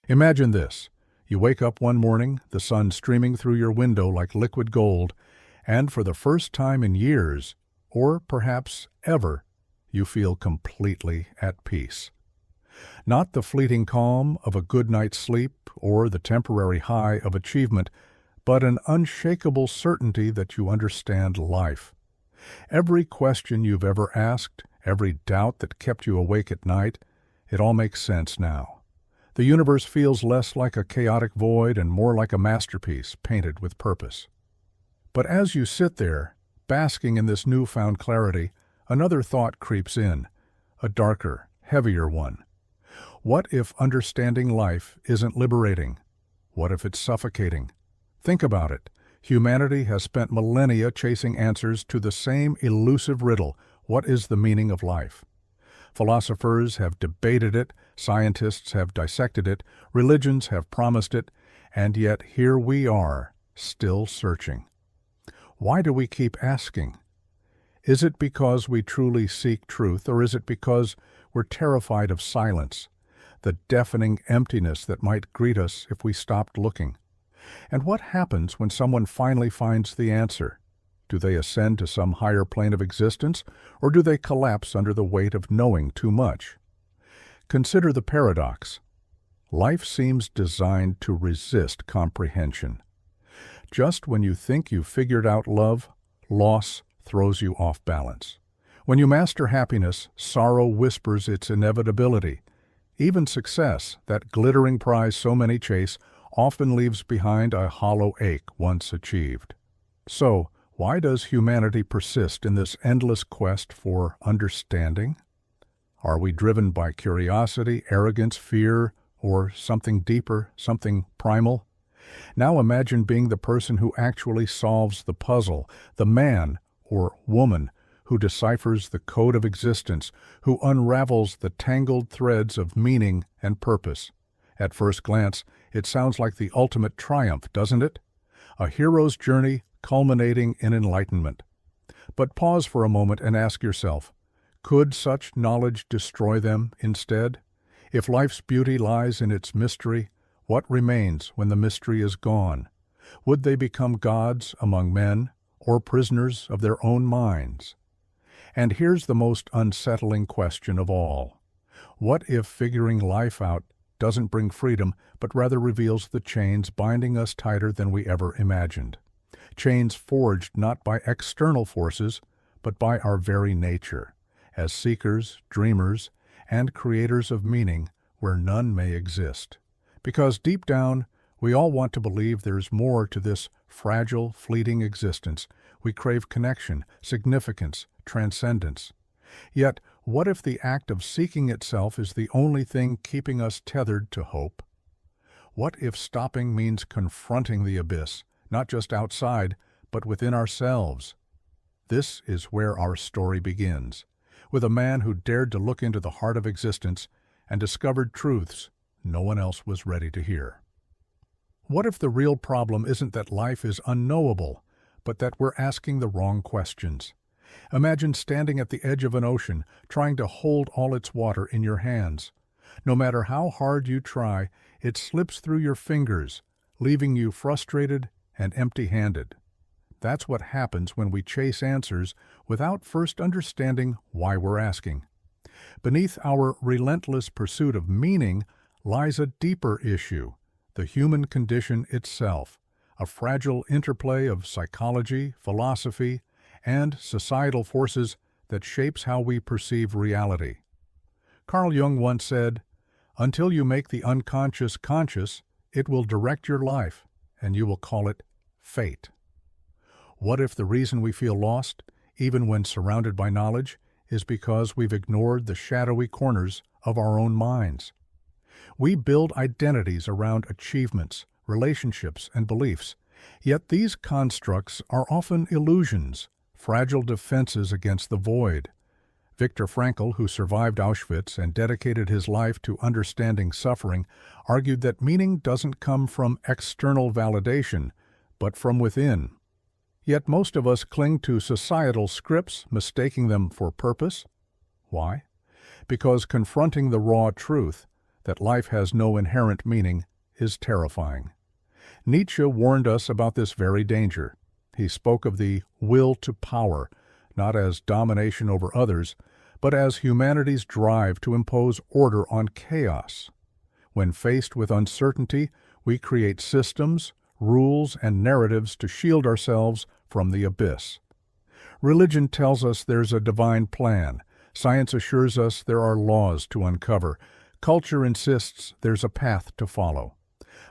Imagine this. You wake up one morning, the sun streaming through your window like liquid gold, and for the first time in years, or perhaps ever, you feel completely at peace. Not the fleeting calm of a good night's sleep or the temporary high of achievement, but an unshakable certainty that you understand life. Every question you've ever asked, every doubt that kept you awake at night, it all makes sense now. The universe feels less like a chaotic void and more like a masterpiece painted with purpose. But as you sit there, basking in this newfound clarity, another thought creeps in, a darker, heavier one. What if understanding life isn't liberating? What if it's suffocating? Think about it. Humanity has spent millennia chasing answers to the same elusive riddle, what is the meaning of life? Philosophers have debated it, scientists have dissected it, religions have promised it, and yet here we are, still searching. Why do we keep asking? Is it because we truly seek truth, or is it because we're terrified of silence, the deafening emptiness that might greet us if we stopped looking? And what happens when someone finally finds the answer? Do they ascend to some higher plane of existence, or do they collapse under the weight of knowing too much? Consider the paradox. Life seems designed to resist comprehension. Just when you think you've figured out love, loss throws you off balance. When you master happiness, sorrow whispers its inevitability. Even success, that glittering prize so many chase, often leaves behind a hollow ache once achieved. So, why does humanity persist in this endless quest for understanding? Are we driven by curiosity, arrogance, fear, or something deeper, something primal? Now imagine being the person who actually solves the puzzle, the man or woman who deciphers the code of existence, who unravels the tangled threads of meaning and purpose. At first glance, it sounds like the ultimate triumph, doesn't it? A hero's journey culminating in enlightenment. But pause for a moment and ask yourself, could such knowledge destroy them instead? If life's beauty lies in its mystery, what remains when the mystery is gone? Would they become gods among men, or prisoners of their own minds? And here's the most unsettling question of all. What if figuring life out doesn't bring freedom, but rather reveals the chains binding us tighter than we ever imagined? Chains forged not by external forces, but by our very nature, as seekers, dreamers, and creators of meaning where none may exist. Because deep down, we all want to believe there's more to this fragile, fleeting existence. We crave connection, significance, transcendence. Yet, what if the act of seeking itself is the only thing keeping us tethered to hope? What if stopping means confronting the abyss, not just outside, but within ourselves? This is where our story begins, with a man who dared to look into the heart of existence and discovered truths no one else was ready to hear. What if the real problem isn't that life is unknowable, but that we're asking the wrong questions? Imagine standing at the edge of an ocean, trying to hold all its water in your hands. No matter how hard you try, it slips through your fingers, leaving you frustrated and empty-handed. That's what happens when we chase answers without first understanding why we're asking. Beneath our relentless pursuit of meaning lies a deeper issue, the human condition itself, a fragile interplay of psychology, philosophy, and societal forces that shapes how we perceive reality. Carl Jung once said, "Until you make the unconscious conscious, it will direct your life, and you will call it fate." What if the reason we feel lost, even when surrounded by knowledge, is because we've ignored the shadowy corners of our own minds? We build identities around achievements, relationships, and beliefs, yet these constructs are often illusions, fragile defenses against the void. Viktor Frankl, who survived Auschwitz and dedicated his life to understanding suffering, argued that meaning doesn't come from external validation, but from within. Yet most of us cling to societal scripts, mistaking them for purpose. Why? Because confronting the raw truth, that life has no inherent meaning, is terrifying. Nietzsche warned us about this very danger. He spoke of the will to power, not as domination over others, but as humanity's drive to impose order on chaos. When faced with uncertainty, we create systems, rules, and narratives to shield ourselves from the abyss. Religion tells us there's a divine plan. Science assures us there are laws to uncover. Culture insists there's a path to follow.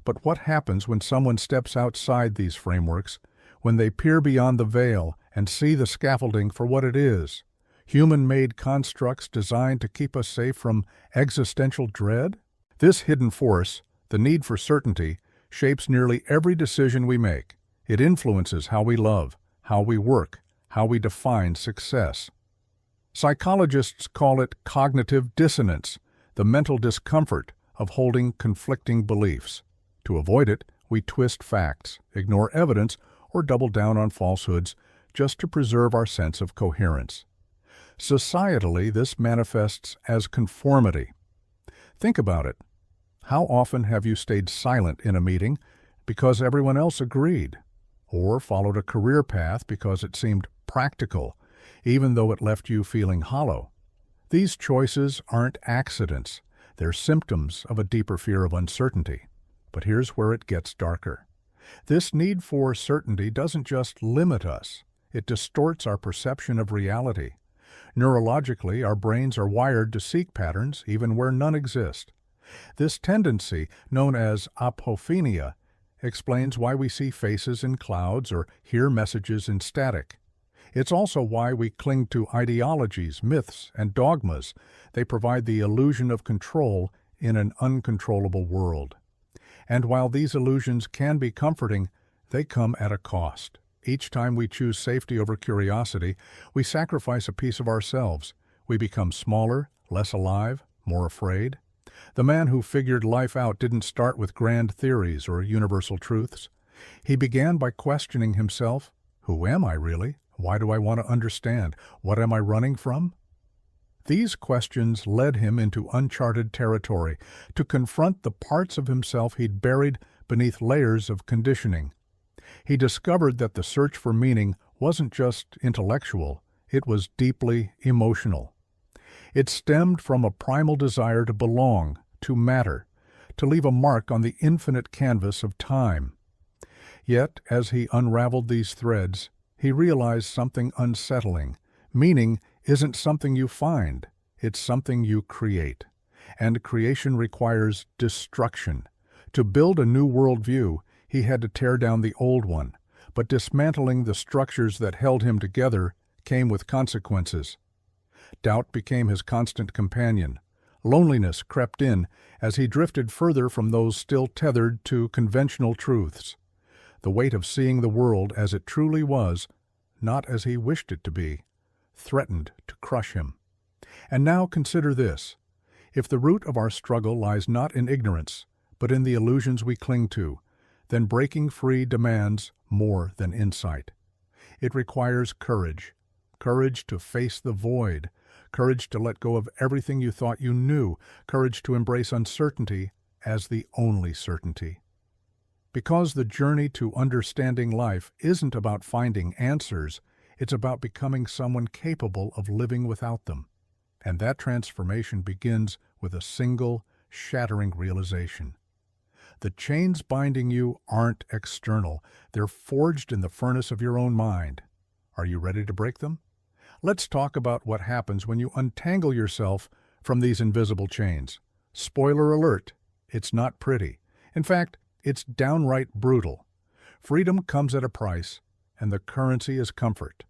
But what happens when someone steps outside these frameworks, when they peer beyond the veil and see the scaffolding for what it is? Human-made constructs designed to keep us safe from existential dread? This hidden force, the need for certainty, shapes nearly every decision we make. It influences how we love, how we work, how we define success. Psychologists call it cognitive dissonance, the mental discomfort of holding conflicting beliefs. To avoid it, we twist facts, ignore evidence, or double down on falsehoods just to preserve our sense of coherence. Societally, this manifests as conformity. Think about it. How often have you stayed silent in a meeting because everyone else agreed, or followed a career path because it seemed practical, even though it left you feeling hollow? These choices aren't accidents. They're symptoms of a deeper fear of uncertainty. But here's where it gets darker. This need for certainty doesn't just limit us. It distorts our perception of reality. Neurologically, our brains are wired to seek patterns even where none exist. This tendency, known as apophenia, explains why we see faces in clouds or hear messages in static. It's also why we cling to ideologies, myths, and dogmas. They provide the illusion of control in an uncontrollable world. And while these illusions can be comforting, they come at a cost. Each time we choose safety over curiosity, we sacrifice a piece of ourselves. We become smaller, less alive, more afraid. The man who figured life out didn't start with grand theories or universal truths. He began by questioning himself. Who am I really? Why do I want to understand? What am I running from? These questions led him into uncharted territory, to confront the parts of himself he'd buried beneath layers of conditioning. He discovered that the search for meaning wasn't just intellectual, it was deeply emotional. It stemmed from a primal desire to belong, to matter, to leave a mark on the infinite canvas of time. Yet, as he unraveled these threads, he realized something unsettling. Meaning isn't something you find, it's something you create. And creation requires destruction. To build a new worldview, he had to tear down the old one, but dismantling the structures that held him together came with consequences. Doubt became his constant companion. Loneliness crept in as he drifted further from those still tethered to conventional truths. The weight of seeing the world as it truly was, not as he wished it to be, threatened to crush him. And now consider this. If the root of our struggle lies not in ignorance, but in the illusions we cling to, then breaking free demands more than insight. It requires courage. Courage to face the void. Courage to let go of everything you thought you knew. Courage to embrace uncertainty as the only certainty. Because the journey to understanding life isn't about finding answers, it's about becoming someone capable of living without them. And that transformation begins with a single, shattering realization. The chains binding you aren't external. They're forged in the furnace of your own mind. Are you ready to break them? Let's talk about what happens when you untangle yourself from these invisible chains. Spoiler alert, it's not pretty. In fact, it's downright brutal. Freedom comes at a price, and the currency is comfort.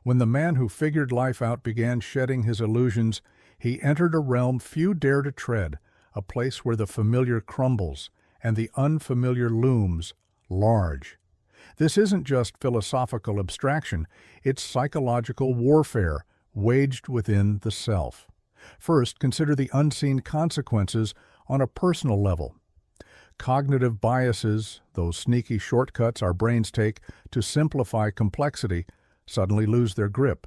When the man who figured life out began shedding his illusions, he entered a realm few dare to tread, a place where the familiar crumbles and the unfamiliar looms large. This isn't just philosophical abstraction, it's psychological warfare waged within the self. First, consider the unseen consequences on a personal level. Cognitive biases, those sneaky shortcuts our brains take to simplify complexity, suddenly lose their grip.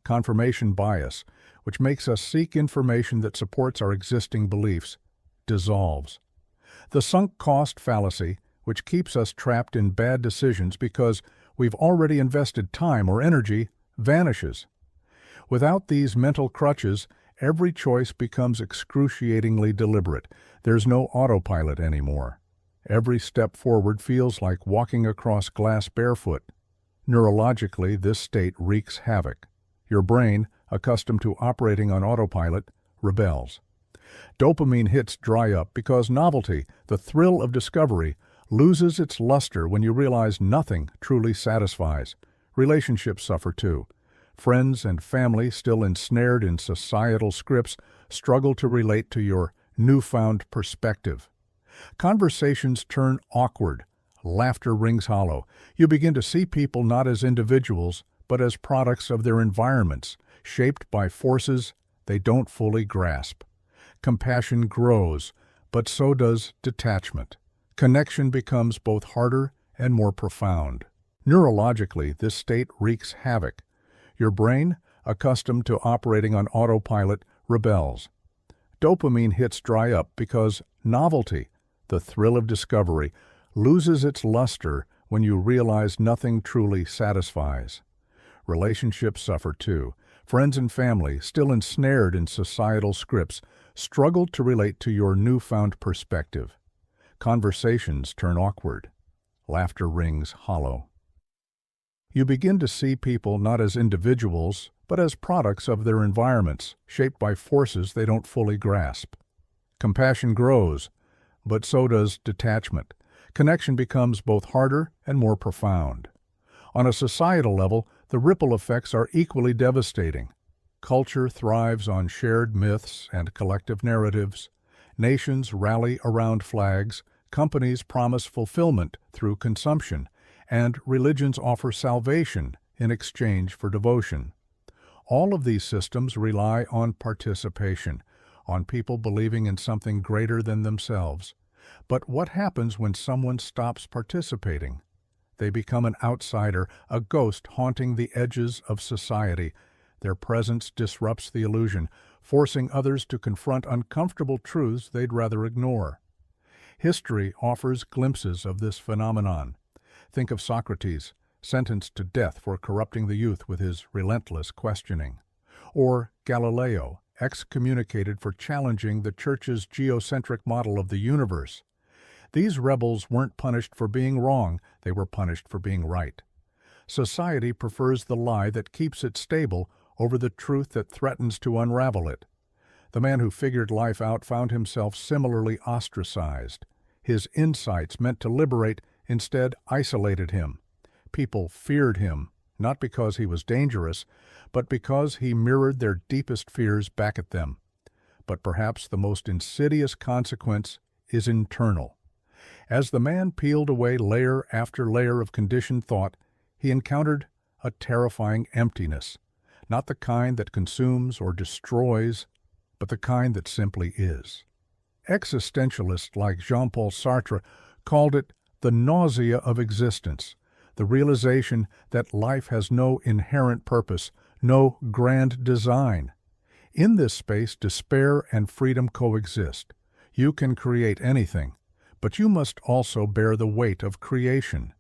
Confirmation bias, which makes us seek information that supports our existing beliefs, dissolves. The sunk cost fallacy, which keeps us trapped in bad decisions because we've already invested time or energy, vanishes. Without these mental crutches, every choice becomes excruciatingly deliberate. There's no autopilot anymore. Every step forward feels like walking across glass barefoot. Neurologically, this state wreaks havoc. Your brain, accustomed to operating on autopilot, rebels. Dopamine hits dry up because novelty, the thrill of discovery, loses its luster when you realize nothing truly satisfies. Relationships suffer too. Friends and family, still ensnared in societal scripts, struggle to relate to your newfound perspective. Conversations turn awkward. Laughter rings hollow. You begin to see people not as individuals, but as products of their environments, shaped by forces they don't fully grasp. Compassion grows, but so does detachment. Connection becomes both harder and more profound. Neurologically, this state wreaks havoc. Your brain, accustomed to operating on autopilot, rebels. Dopamine hits dry up because novelty, the thrill of discovery, loses its luster when you realize nothing truly satisfies. Relationships suffer too. Friends and family, still ensnared in societal scripts, struggle to relate to your newfound perspective. Conversations turn awkward. Laughter rings hollow. You begin to see people not as individuals, but as products of their environments, shaped by forces they don't fully grasp. Compassion grows, but so does detachment. Connection becomes both harder and more profound. On a societal level, the ripple effects are equally devastating. Culture thrives on shared myths and collective narratives. Nations rally around flags, companies promise fulfillment through consumption, and religions offer salvation in exchange for devotion. All of these systems rely on participation, on people believing in something greater than themselves. But what happens when someone stops participating? They become an outsider, a ghost haunting the edges of society. Their presence disrupts the illusion, forcing others to confront uncomfortable truths they'd rather ignore. History offers glimpses of this phenomenon. Think of Socrates, sentenced to death for corrupting the youth with his relentless questioning. Or Galileo, excommunicated for challenging the Church's geocentric model of the universe. These rebels weren't punished for being wrong, they were punished for being right. Society prefers the lie that keeps it stable over the truth that threatens to unravel it. The man who figured life out found himself similarly ostracized. His insights, meant to liberate, instead isolated him. People feared him, not because he was dangerous, but because he mirrored their deepest fears back at them. But perhaps the most insidious consequence is internal. As the man peeled away layer after layer of conditioned thought, he encountered a terrifying emptiness, not the kind that consumes or destroys, but the kind that simply is. Existentialists like Jean-Paul Sartre called it the nausea of existence, the realization that life has no inherent purpose, no grand design. In this space, despair and freedom coexist. You can create anything, but you must also bear the weight of creation.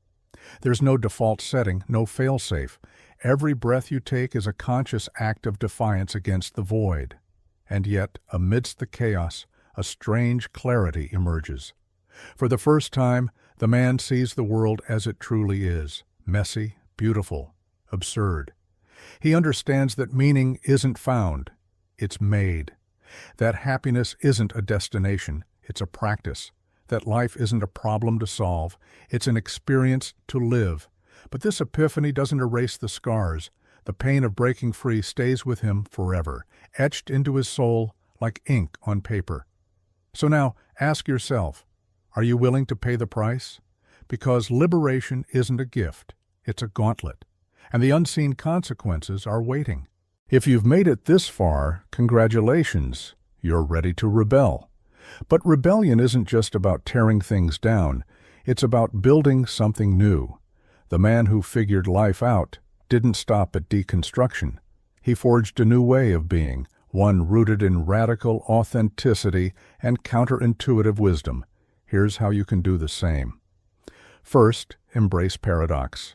There's no default setting, no fail-safe. Every breath you take is a conscious act of defiance against the void. And yet, amidst the chaos, a strange clarity emerges. For the first time, the man sees the world as it truly is, messy, beautiful, absurd. He understands that meaning isn't found, it's made. That happiness isn't a destination, it's a practice. That life isn't a problem to solve, it's an experience to live. But this epiphany doesn't erase the scars. The pain of breaking free stays with him forever, etched into his soul like ink on paper. So now, ask yourself, are you willing to pay the price? Because liberation isn't a gift, it's a gauntlet, and the unseen consequences are waiting. If you've made it this far, congratulations, you're ready to rebel. But rebellion isn't just about tearing things down, it's about building something new. The man who figured life out didn't stop at deconstruction. He forged a new way of being, one rooted in radical authenticity and counterintuitive wisdom. Here's how you can do the same. First, embrace paradox.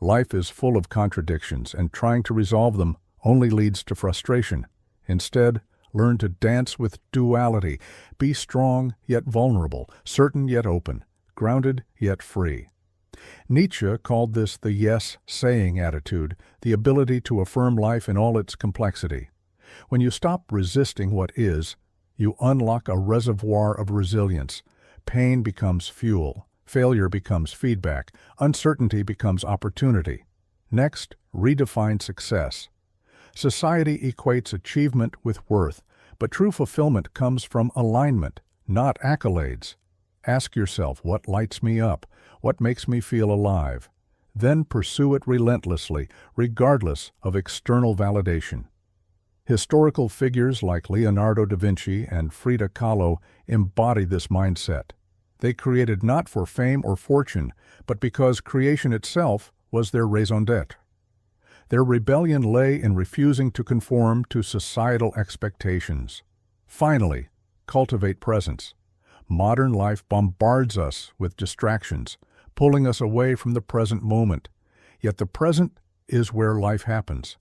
Life is full of contradictions, and trying to resolve them only leads to frustration. Instead, learn to dance with duality. Be strong yet vulnerable, certain yet open, grounded yet free. Nietzsche called this the yes-saying attitude, the ability to affirm life in all its complexity. When you stop resisting what is, you unlock a reservoir of resilience. Pain becomes fuel. Failure becomes feedback. Uncertainty becomes opportunity. Next, redefine success. Society equates achievement with worth, but true fulfillment comes from alignment, not accolades. Ask yourself, what lights me up? What makes me feel alive? Then pursue it relentlessly, regardless of external validation. Historical figures like Leonardo da Vinci and Frida Kahlo embody this mindset. They created not for fame or fortune, but because creation itself was their raison d'être. Their rebellion lay in refusing to conform to societal expectations. Finally, cultivate presence. Modern life bombards us with distractions, pulling us away from the present moment. Yet the present is where life happens.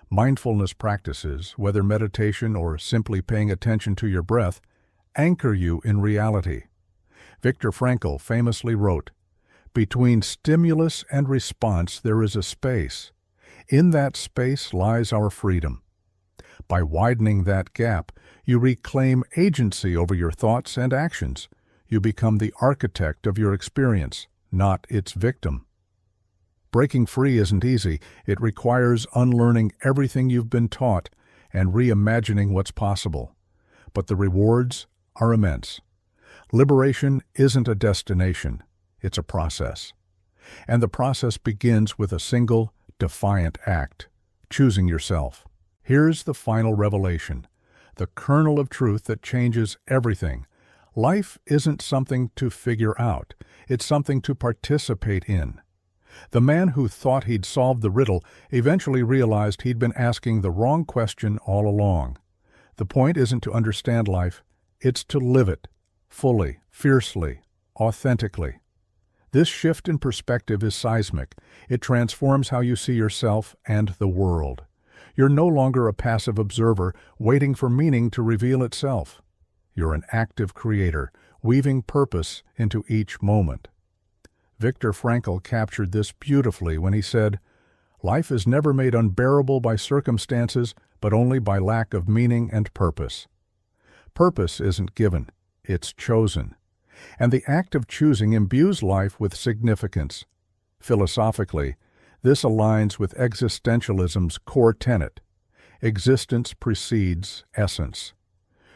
Mindfulness practices, whether meditation or simply paying attention to your breath, anchor you in reality. Viktor Frankl famously wrote, "Between stimulus and response there is a space. In that space lies our freedom." By widening that gap, you reclaim agency over your thoughts and actions. You become the architect of your experience, not its victim. Breaking free isn't easy. It requires unlearning everything you've been taught and reimagining what's possible. But the rewards are immense. Liberation isn't a destination, it's a process. And the process begins with a single, defiant act, choosing yourself. Here's the final revelation, the kernel of truth that changes everything. Life isn't something to figure out, it's something to participate in. The man who thought he'd solved the riddle eventually realized he'd been asking the wrong question all along. The point isn't to understand life, it's to live it, fully, fiercely, authentically. This shift in perspective is seismic. It transforms how you see yourself and the world. You're no longer a passive observer waiting for meaning to reveal itself. You're an active creator, weaving purpose into each moment. Viktor Frankl captured this beautifully when he said, "Life is never made unbearable by circumstances, but only by lack of meaning and purpose." Purpose isn't given, it's chosen. And the act of choosing imbues life with significance. Philosophically, this aligns with existentialism's core tenet. Existence precedes essence.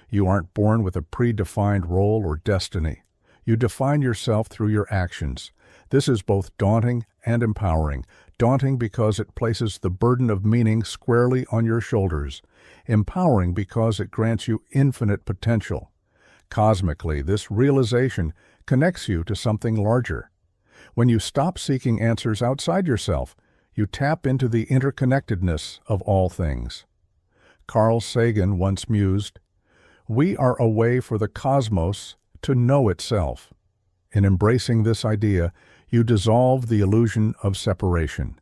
You aren't born with a predefined role or destiny. You define yourself through your actions. This is both daunting and empowering. Daunting because it places the burden of meaning squarely on your shoulders. Empowering because it grants you infinite potential. Cosmically, this realization connects you to something larger. When you stop seeking answers outside yourself, you tap into the interconnectedness of all things. Carl Sagan once mused, "We are a way for the cosmos to know itself." In embracing this idea, you dissolve the illusion of separation.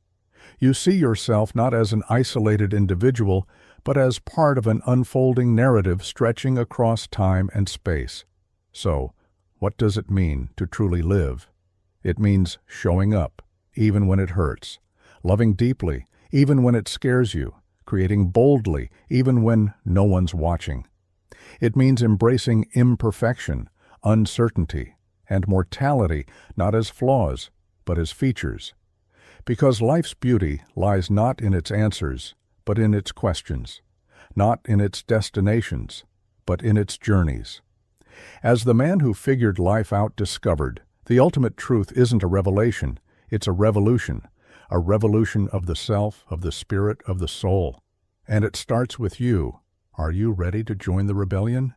You see yourself not as an isolated individual, but as part of an unfolding narrative stretching across time and space. So, what does it mean to truly live? It means showing up, even when it hurts, loving deeply, even when it scares you, creating boldly, even when no one's watching. It means embracing imperfection, uncertainty, and mortality not as flaws, but as features. Because life's beauty lies not in its answers, but in its questions, not in its destinations, but in its journeys. As the man who figured life out discovered, the ultimate truth isn't a revelation, it's a revolution of the self, of the spirit, of the soul. And it starts with you. Are you ready to join the rebellion?